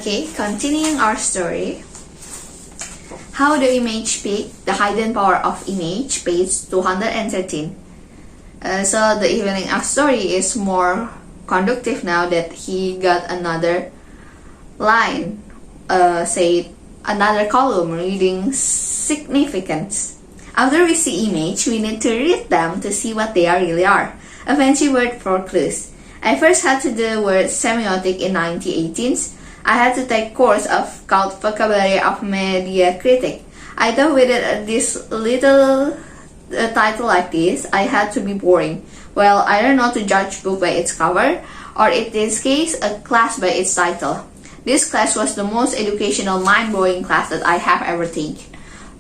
Okay, continuing our story. How the image peak, the hidden power of image, page 213. So the evening of story is more conductive now that he got another line, say another column reading significance. After we see image, we need to read them to see what they really are. A fancy word for clues. I first had to do the word semiotic in 1918. I had to take course of called vocabulary of media critic. I thought with this little title like this, I had to be boring. Well, I don't know to judge book by its cover, or in this case, a class by its title. This class was the most educational, mind-blowing class that I have ever taken.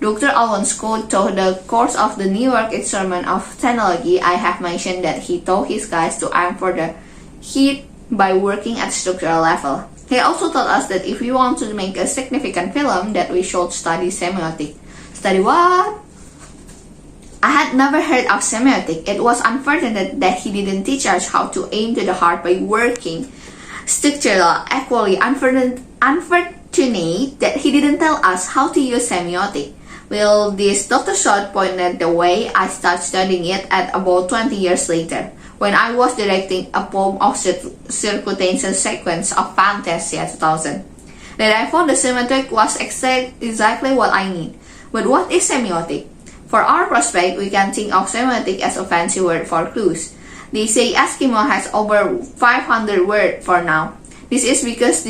Dr. Alonso taught the course of the New York Instrument of Technology. I have mentioned that he taught his guys to aim for the heat by working at structural level. He also taught us that if we want to make a significant film, that we should study semiotic. Study what? I had never heard of semiotic. It was unfortunate that he didn't teach us how to aim to the heart by working structural. Equally unfortunate that he didn't tell us how to use semiotic. Well, this Dr. Schott pointed the way. I started studying it at about 20 years later, when I was directing a poem of circumstances sequence of Fantasia 2000. That I found the semiotic was exactly what I need. But what is semiotic? For our prospect, we can think of semiotic as a fancy word for clues. They say Eskimo has over 500 words for now. This is because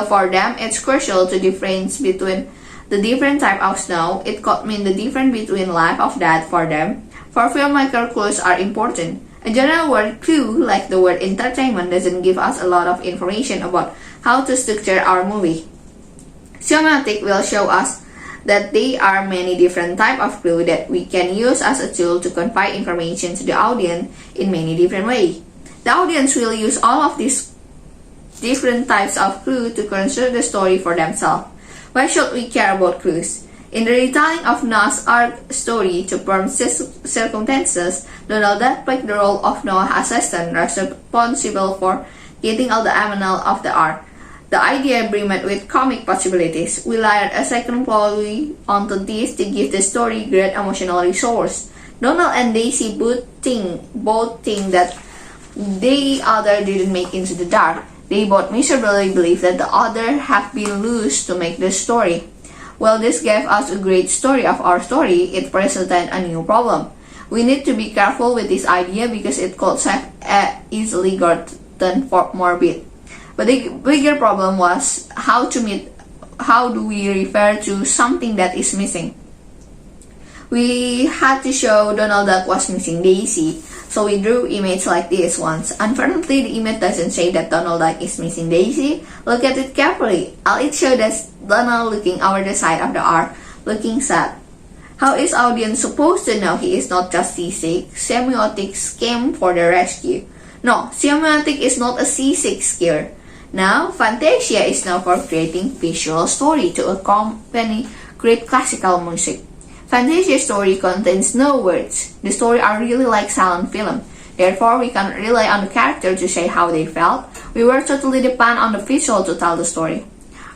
for them it's crucial to difference between the different type of snow. It could mean the difference between life or death for them. For filmmaker, clues are important. A general word clue, like the word entertainment, doesn't give us a lot of information about how to structure our movie. Semiotic will show us that there are many different types of clue that we can use as a tool to convey information to the audience in many different ways. The audience will use all of these different types of clue to construct the story for themselves. Why should we care about clues? In the retelling of Noah's Ark story to firm circumstances, Donald Duck played the role of Noah's assistant responsible for getting all the animals of the ark. The idea brimmed with comic possibilities. We layered a second employee onto this to give the story great emotional resource. Donald and Daisy both think that the other didn't make into the dark. They both miserably believe that the other have been loose to make the story. Well, this gave us a great story of our story. It presented a new problem. We need to be careful with this idea because it could have easily gotten morbid. But the bigger problem was how do we refer to something that is missing? We had to show Donald Duck was missing Daisy, so we drew image like this once. Unfortunately, the image doesn't say that Donald Duck is missing Daisy. Look at it carefully. All it shows is Donald looking over the side of the ark, looking sad. How is audience supposed to know he is not just seasick? Semiotics came for the rescue. No, semiotic is not a seasick scare. Now, Fantasia is known for creating visual story to accompany great classical music. Fantasia story contains no words. The stories are really like silent film. Therefore, we can't rely on the character to say how they felt. We were totally dependent on the visual to tell the story.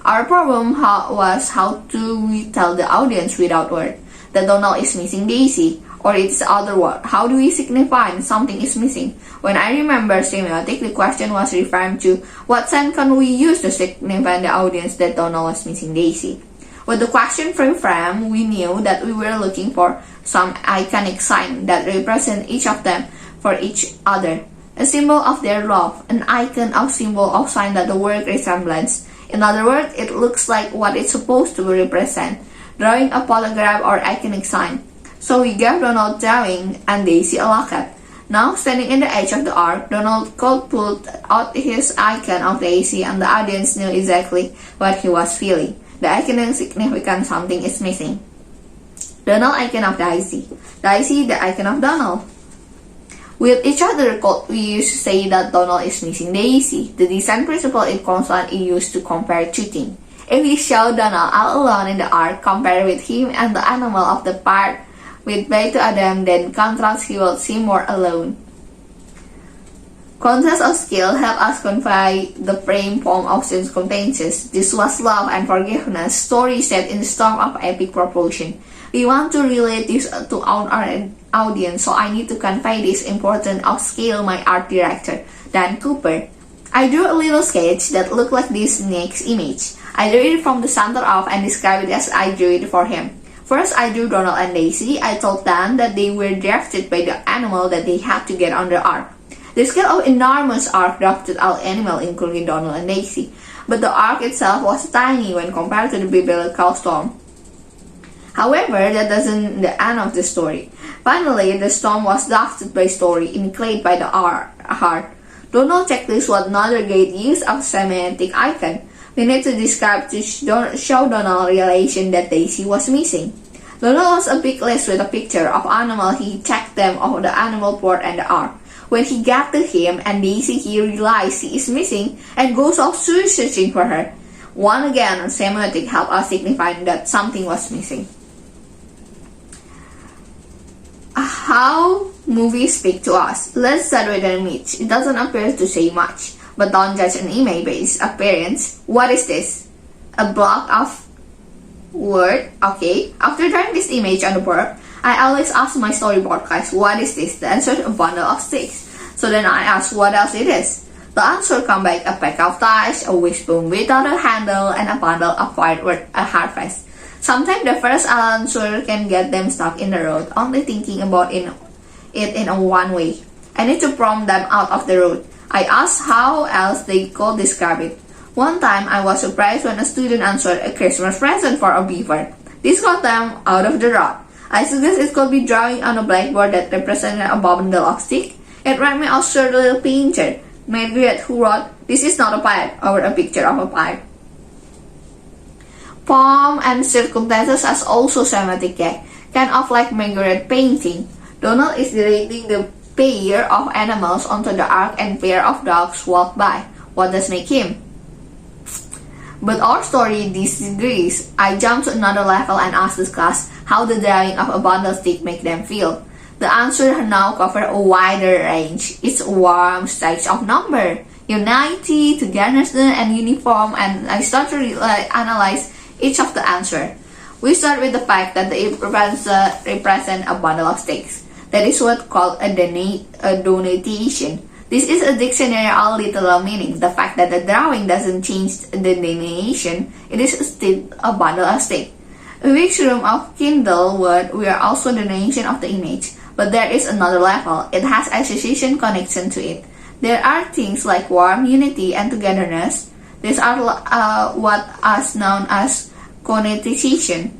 Our problem was how do we tell the audience without words that Donald is missing Daisy, or it's the other word. How do we signify something is missing? When I remember semiotic, the question was referring to what sign can we use to signify the audience that Donald was missing Daisy. With the question frame, we knew that we were looking for some iconic sign that represent each of them for each other. A symbol of their love, an icon of symbol of sign that the word resemblance. In other words, it looks like what it's supposed to represent, drawing a polygraph or iconic sign. So we gave Donald drawing and Daisy a locket. Now, standing in the edge of the ark, Donald could pull out his icon of Daisy and the audience knew exactly what he was feeling. The icon significant something is missing. Donald icon of Daisy. Daisy the icon of Donald. With each other we used to say that Donald is missing Daisy. The design principle in constant is used to compare two things. If we show Donald all alone in the ark, compare with him and the animal of the part with Bay to Adam, then contrast he will seem more alone. Contrast of skill help us convey the frame poem of circumstances. This was love and forgiveness, story set in the storm of epic proportion. We want to relate this to our audience, so I need to convey this importance of skill my art director, Dan Cooper. I drew a little sketch that looked like this next image. I drew it from the center off and described it as I drew it for him. First, I drew Donald and Daisy. I told Dan that they were drafted by the animal that they had to get on the ark. The scale of enormous ark drafted all animals, including Donald and Daisy, but the ark itself was tiny when compared to the biblical storm. However, that doesn't the end of the story. Finally, the storm was drafted by story, enclaved by the heart. Donald checklist was another great use of semantic icon. We need to describe to show Donald realization that Daisy was missing. Donald was a big list with a picture of animal. He checked them off the animal port and the ark. When he got to him and Daisy, he realized he is missing and goes off searching for her. Once again, semantic help us signify that something was missing. How movies speak to us. Let's start with an image. It doesn't appear to say much, but don't judge an image by its appearance. What is this? A block of word? Okay. After drawing this image on the board, I always ask my storyboard guys, what is this? The answer is a bundle of sticks. So then I ask what else it is. The answer comes back a pack of ties, a wishbone without a handle, and a bundle of white word, a harvest. Sometimes the first answer can get them stuck in the road, only thinking about it in a one way. I need to prompt them out of the road. I asked how else they could describe it. One time I was surprised when a student answered a Christmas present for a beaver. This got them out of the road. I suggest it could be drawing on a blackboard that represented a bundle of sticks. It reminded me of Sir Little Painter, Margaret, who wrote, "This is not a pipe," over a picture of a pipe. Poem and circumstances as also semantic gag, kind of like Margaret painting. Donald is directing the pair of animals onto the ark and pair of dogs walk by. What does make him? But our story disagrees. I jump to another level and ask this class how the drawing of a bundle stick make them feel. The answer now covers a wider range. It's a warm stretch of number, unity, togetherness, and uniform, and I start to analyze each of the answer. We start with the fact that it represent a bundle of sticks. That is what called a denotation. This is a dictionary all literal meaning. The fact that the drawing doesn't change the denotation, it is still a bundle of sticks. A week's room of Kindle word, we are also the nation of the image, but there is another level. It has association connection to it. There are things like warmth, unity, and togetherness. These are what is known as connotation.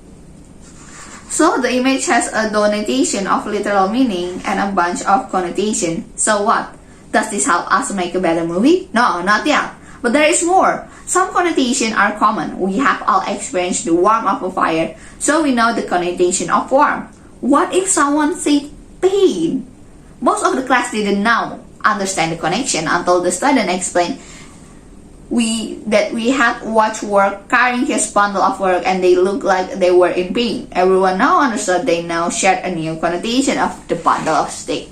So the image has a denotation of literal meaning and a bunch of connotation. So what? Does this help us make a better movie? No, not yet. But there is more. Some connotations are common. We have all experienced the warmth of a fire, so we know the connotation of warmth. What if someone said pain? Most of the class didn't now understand the connection until the student explained that we had watched work carrying his bundle of work and they looked like they were in pain. Everyone now understood. They now shared a new connotation of the bundle of sticks.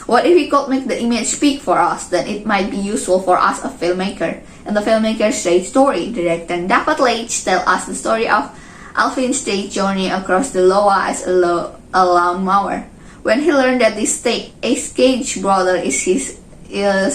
What if we could make the image speak for us? Then it might be useful for us, a filmmaker. In the filmmaker's stage story, director David Leitch tells us the story of Alvin's stage journey across the Loa as a lawnmower. When he learned that this estranged brother is ill,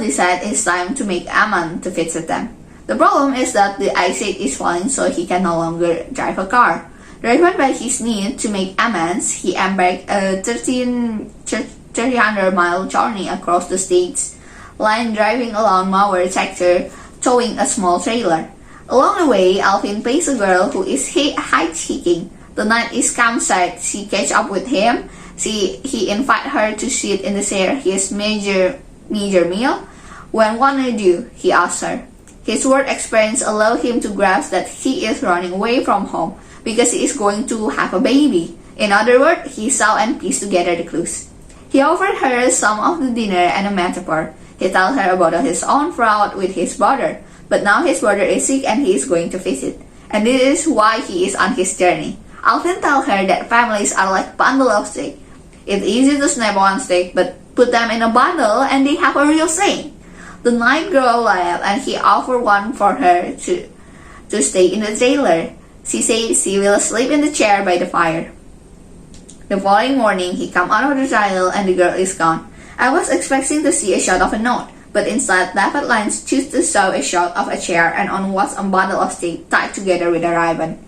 decided it's time to make Aman to visit them. The problem is that the eyesight is falling, so he can no longer drive a car. Driven by his need to make amends, he embarked a 300-mile journey across the states, line driving a lawnmower tractor, towing a small trailer. Along the way, Alvin plays a girl who is hitchhiking. The night is campsite. She catch up with him. He invite her to sit in the share his major meal. When one do, he asks her. His work experience allow him to grasp that he is running away from home because he is going to have a baby. In other words, he saw and pieced together the clues. He offered her some of the dinner and a metaphor. He tells her about his own fraud with his brother, but now his brother is sick and he is going to visit. And this is why he is on his journey. Alvin tells her that families are like bundle of sticks. It's easy to snap one stick, but put them in a bundle and they have a real string. The night girl laughed and he offered one for her to stay in the trailer. She said she will sleep in the chair by the fire. The following morning, he come out of the trailer and the girl is gone. I was expecting to see a shot of a note, but instead David Lines chose to show a shot of a chair and on was a bundle of sticks tied together with a ribbon.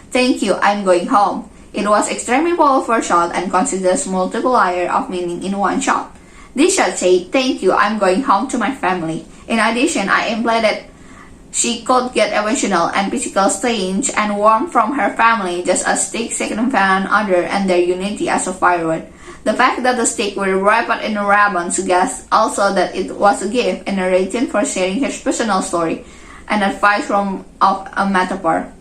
Thank you, I'm going home. It was extremely powerful shot and considers multiple layers of meaning in one shot. This shot said, thank you, I'm going home to my family. In addition, I implied that she could get emotional and physical strength and warmth from her family just as sticks signify another and their unity as a firewood. The fact that the sticks were wrapped in a ribbon suggests also that it was a gift and a reason for sharing his personal story and advice from of a metaphor.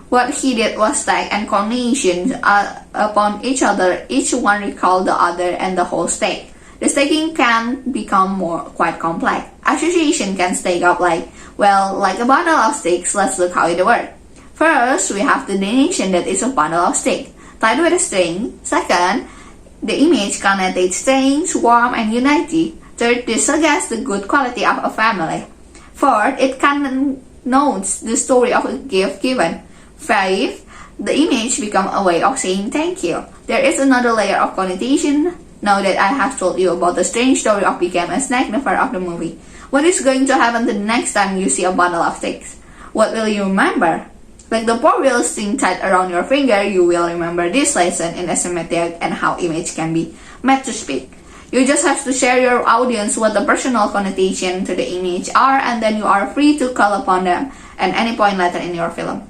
What he did was stack and combinations upon each other, each one recalled the other and the whole stack. The stacking can become quite complex. Association can stack up like a bundle of sticks. Let's look how it works. First, we have the donation that is a bundle of sticks tied with a string. Second, the image connotates strength, warmth, and unity. Third, this suggests the good quality of a family. Fourth, it connotes the story of a gift given. Fifth, the image becomes a way of saying thank you. There is another layer of connotation. Now that I have told you about the strange story of became a snack never of the movie, what is going to happen the next time you see a bundle of sticks? What will you remember? Like the poor real string tied around your finger, you will remember this lesson in asymmetric and how image can be made to speak. You just have to share your audience what the personal connotation to the image are, and then you are free to call upon them at any point later in your film.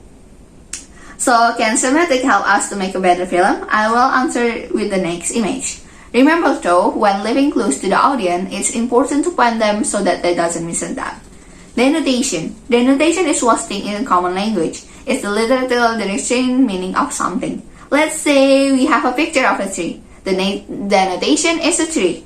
So, can symmetric help us to make a better film? I will answer with the next image. Remember though, when living close to the audience, it's important to point them so that they doesn't miss that. Denotation. Denotation is what's thing in common language. It's the literal direction meaning of something. Let's say we have a picture of a tree. The denotation is a tree.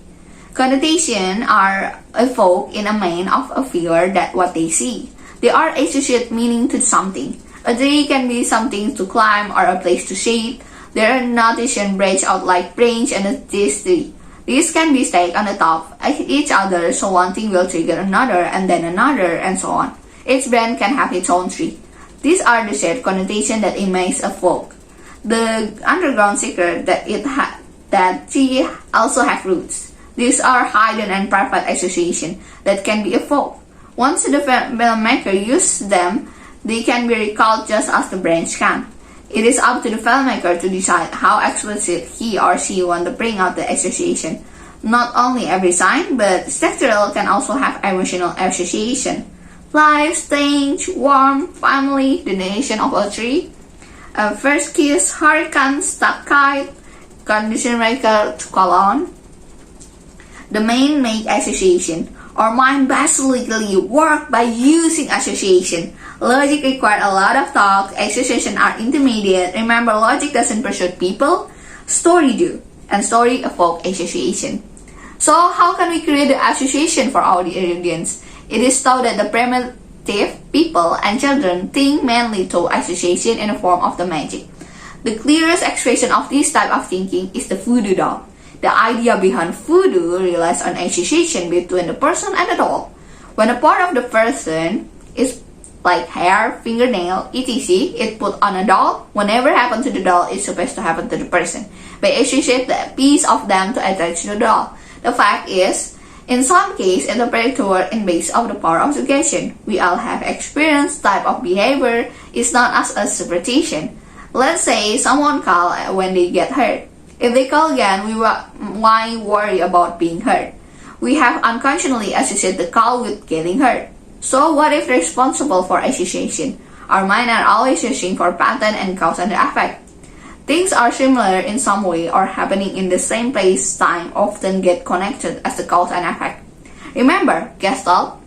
Connotation are evoked in a mind of a viewer that what they see. They are associate meaning to something. A tree can be something to climb or a place to shade. Their notation branch out like branch and a tree. These can be stacked on the top of each other, so one thing will trigger another and then another and so on. Each branch can have its own tree. These are the shared connotation that it makes a folk. The underground secret that tree also have roots. These are hidden and private association that can be a folk. Once the filmmaker uses them, they can be recalled just as the branch can. It is up to the filmmaker to decide how explicit he or she wants to bring out the association. Not only every sign, but structural can also have emotional association. Life, strange, warm, family, the nation of a tree. First kiss, hurricane, stuck kite, condition maker to call on. The main make association. Our mind basically work by using association. Logic requires a lot of talk. Association are intermediate. Remember, logic doesn't persuade people. Story do. And story evoke association. So how can we create the association for our audience? It is thought that the primitive people and children think mainly to association in the form of the magic. The clearest expression of this type of thinking is the voodoo doll. The idea behind voodoo relies on association between the person and the doll. When a part of the person is like hair, fingernail, etc., it put on a doll. Whenever happens to the doll, it's supposed to happen to the person. They associate the piece of them to attach to the doll. The fact is, in some cases, it operates toward in base of the power of suggestion. We all have experienced type of behavior is known as a superstition. Let's say someone call when they get hurt. If they call again, why worry about being hurt? We have unconsciously associated the call with getting hurt. So what if responsible for association? Our mind are always searching for pattern and cause and effect. Things are similar in some way or happening in the same place, time often get connected as the cause and effect. Remember, Gestalt?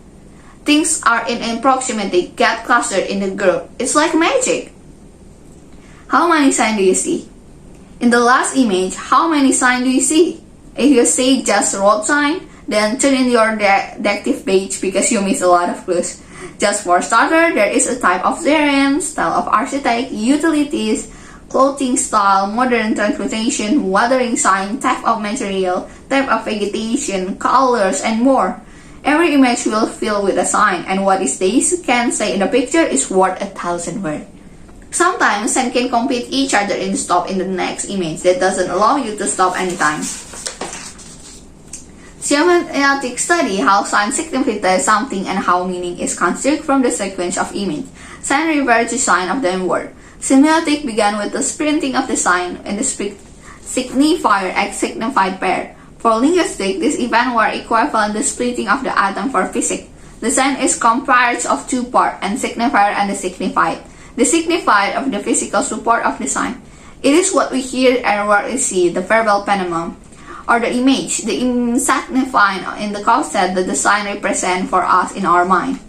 Things are in proximity get clustered in the group. It's like magic. How many signs do you see? In the last image, how many signs do you see? If you see just road sign, then turn in your detective page because you miss a lot of clues. Just for starter, there is a type of design, style of architect, utilities, clothing style, modern transportation, weathering sign, type of material, type of vegetation, colors, and more. Every image will fill with a sign, and what they can say in the picture is worth 1,000 words. Sometimes signs can compete each other and stop in the next image that doesn't allow you to stop anytime. Semiotic study how signs signify something and how meaning is constructed from the sequence of images. Sign refers to sign of the word. Semiotic began with the sprinting of the sign and the signifier x signified pair. For linguistics, this event were equivalent to the splitting of the atom for physics. The sign is comprised of two parts, and signifier and the signified. The signified of the physical support of the sign. It is what we hear and what we see, the verbal phenomenon, or the image, the signifying in the concept that the sign represents for us in our mind.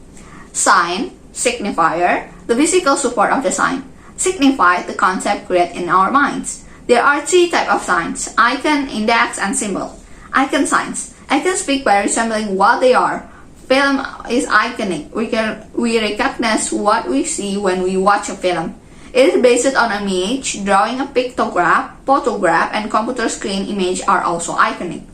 Sign, signifier, the physical support of the sign. Signify, the concept created in our minds. There are three types of signs: icon, index, and symbol. Icon signs. Icons speak by resembling what they are. Film is iconic. We recognize what we see when we watch a film. It is based on an image. Drawing a pictograph, photograph, and computer screen image are also iconic.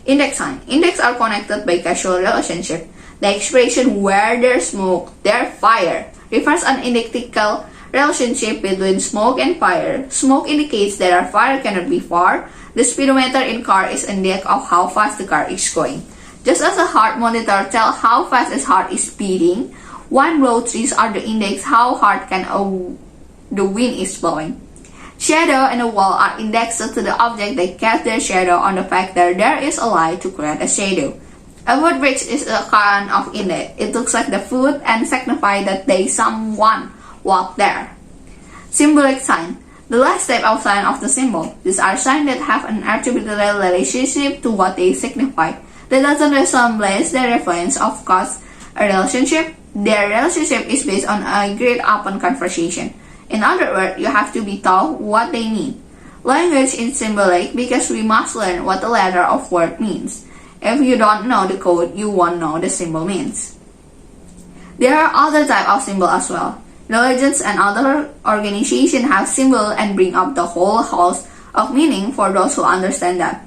Index sign. Index are connected by causal relationship. The expression where there's smoke, there's fire refers an identical relationship between smoke and fire. Smoke indicates that our fire cannot be far. The speedometer in car is an indicator of how fast the car is going. Just as a heart monitor tells how fast his heart is beating, one row trees are the index how hard the wind is blowing. Shadow and a wall are indexed to the object that casts their shadow on the fact that there is a light to create a shadow. A footbridge is a kind of index. It looks like the foot and signifies that there is someone walk there. Symbolic sign. The last type of sign of the symbol. These are signs that have an attributable relationship to what they signify. That doesn't resemble the reference of cause a relationship. Their relationship is based on a agreed upon conversation. In other words, you have to be told what they mean. Language is symbolic because we must learn what the letter of word means. If you don't know the code, you won't know the symbol means. There are other types of symbols as well. Religions and other organizations have symbols and bring up the whole host of meaning for those who understand them.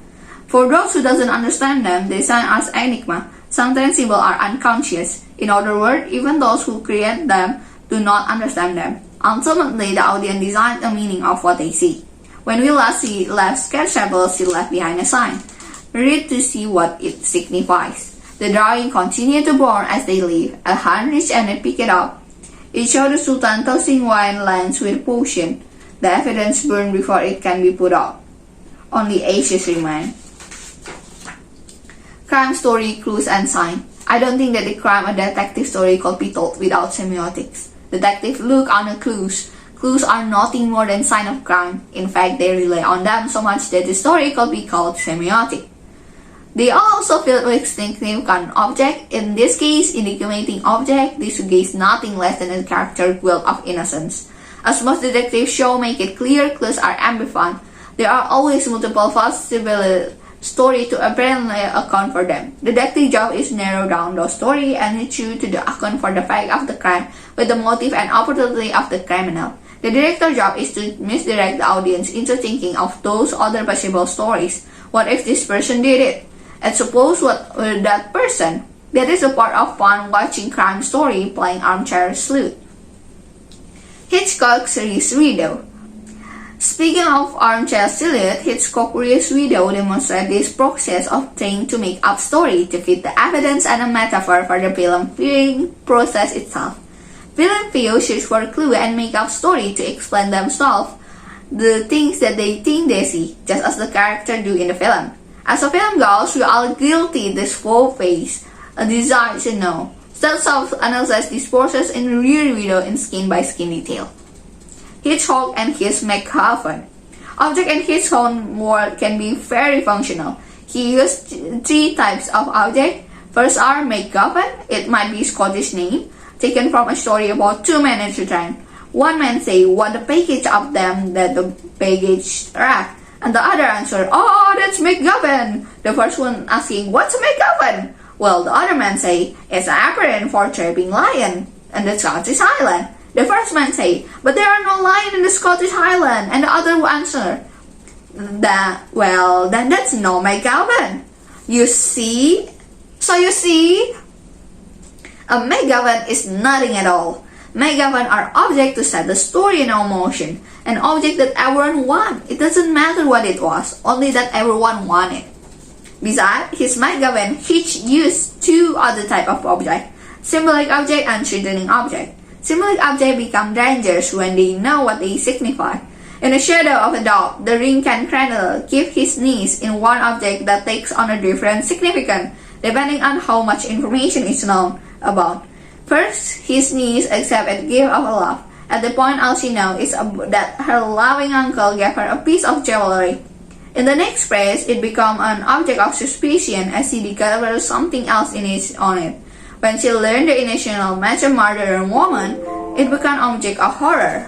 For those who doesn't understand them, they sign as enigma. Sometimes symbols are unconscious. In other words, even those who create them do not understand them. Ultimately, the audience decides the meaning of what they see. When we left sketch samples left behind a sign. Read to see what it signifies. The drawing continued to burn as they leave. A hand reached and picked it up. It showed the Sultan tossing wine lens with potion. The evidence burned before it can be put out. Only ashes remain. Crime story, clues, and sign. I don't think that the crime or detective story could be told without semiotics. Detectives look on the clues. Clues are nothing more than sign of crime. In fact, they rely on them so much that the story could be called semiotic. They are also filled with significant object. In this case, incriminating object, this suggests nothing less than a character guilt of innocence. As most detective shows make it clear, clues are ambivalent. There are always multiple possible stories to apparently account for them. The detective job is narrow down the story and true to the account for the fact of the crime with the motive and opportunity of the criminal. The director's job is to misdirect the audience into thinking of those other possible stories. What if this person did it? And suppose what that person. That is a part of fun watching crime story playing armchair sleuth. Hitchcock's Reese Widow. Speaking of armchair sleuth, Hitchcock's Reese Widow demonstrates this process of trying to make up story to fit the evidence and a metaphor for the film viewing process itself. Film viewers search for a clue and make up story to explain themselves the things that they think they see, just as the character do in the film. As the film goes, we are guilty this full face, a desire to know. Self-analyze this process in Rear Window in skin-by-skin detail. Hitchcock and his MacGuffin. Object in his own world can be very functional. He used three types of object. First are MacGuffin. It might be Scottish name, taken from a story about two men in Japan. One man say what the package of them that the baggage rack. And the other answer, oh, that's MacGuffin. The first one asking, what's a MacGuffin? Well, the other man say, it's an acronym for trapping lion. And the Scottish Island. The first man said, "But there are no lions in the Scottish Highland." And the other answered, "Then that's no McGovern. You see? So you see, a McGovern is nothing at all. McGovern are objects to set the story in our motion, an object that everyone wants. It doesn't matter what it was, only that everyone wanted. Besides, his McGovern each used two other type of object, symbolic object and threatening object. Symbolic objects become dangerous when they know what they signify. In the shadow of a dog, the ring can cradle give his knees in one object that takes on a different significance, depending on how much information is known about. First, his niece accepts a gift of love. At the point all she knows is that her loving uncle gave her a piece of jewelry. In the next phrase, it becomes an object of suspicion as she discovers something else on it. When she learned the initial match a murderer woman, it becomes an object of horror.